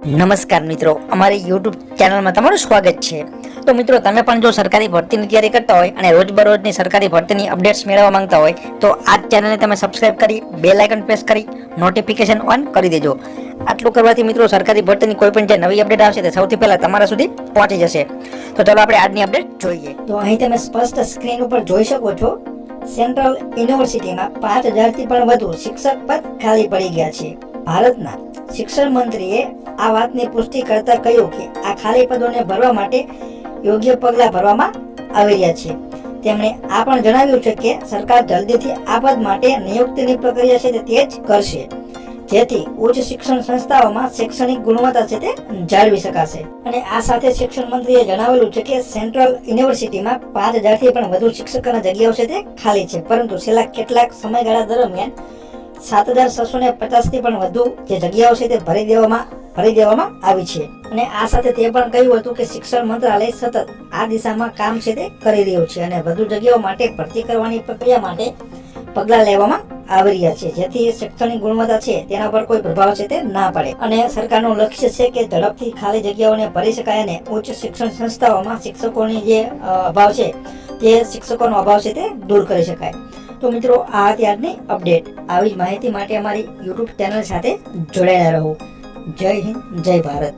નમસ્કાર મિત્રો, અમારી યુટ્યુબ ચેનલમાં તમારું સ્વાગત છે। તો મિત્રો, તમે પણ જો સરકારી ભરતીની તૈયારી કરતા હોય અને રોજબરોજની સરકારી ભરતીની અપડેટ્સ મેળવવા માંગતા હોય તો આ ચેનલને તમે સબસ્ક્રાઇબ કરી બેલ આઇકન પ્રેસ કરી નોટિફિકેશન ઓન કરી દેજો। આટલું કરવાથી મિત્રો સરકારી ભરતીની કોઈ પણ જે નવી અપડેટ આવશે તે સૌથી પહેલા તમારા સુધી પહોંચી જશે। તો ચાલો આપણે આજની અપડેટ જોઈએ। તો અહીં તમે સ્પષ્ટ સ્ક્રીન ઉપર જોઈ શકો છો, સેન્ટ્રલ યુનિવર્સિટીમાં 5000 થી પણ વધુ શિક્ષક પદ ખાલી પડી ગયા છે। ભારતના શિક્ષણ મંત્રીએ આ વાતની પુષ્ટિ કરતા કહ્યું કે આ ખાલી પદોને ભરવા માટે યોગ્ય પગલાં ભરવામાં આવી રહ્યા છે। તેમણે આ પણ જણાવ્યું છે કે સરકાર જલ્દીથી આ પદ માટે નિયુક્તિની પ્રક્રિયા છે તે તેજ કરશે, જેથી ઉચ્ચ શિક્ષણ સંસ્થાઓમાં શૈક્ષણિક ગુણવત્તા છે તે જાળવી શકાશે। અને આ સાથે શિક્ષણ મંત્રીએ જણાવેલું છે કે સેન્ટ્રલ યુનિવર્સિટીમાં 5000 થી પણ વધુ શિક્ષકોની જગ્યાઓ છે તે ખાલી છે, પરંતુ છેલ્લા કેટલાક સમયગાળા દરમિયાન 7650 થી પણ વધુ જે જગ્યાઓ છે તે ભરી દેવામાં આવી છે। અને આ સાથે તે પણ કહ્યું હતું કે શિક્ષણ મંત્રાલય સતત આ દિશામાં કામ છે તે કરી રહ્યું છે અને વધુ જગ્યાઓ માટે ભરતી કરવાની પ્રક્રિયા માટે પગલાં લેવામાં આવી રહ્યા છે, જેથી શૈક્ષણિક ગુણવત્તા છે તેના પર કોઈ પ્રભાવ છે તે ના પડે। અને સરકારનું લક્ષ્ય છે કે ઝડપથી ખાલી જગ્યાઓને ભરી શકાય અને ઉચ્ચ શિક્ષણ સંસ્થાઓમાં શિક્ષકોની જે અભાવ છે તે શિક્ષકોનો અભાવ છે તે દૂર કરી શકાય। તો મિત્રો, આ હતી આજની અપડેટ। આવી જ માહિતી માટે અમારી યુટ્યુબ ચેનલ સાથે જોડાયેલા રહો। જય હિન્દ, જય ભારત।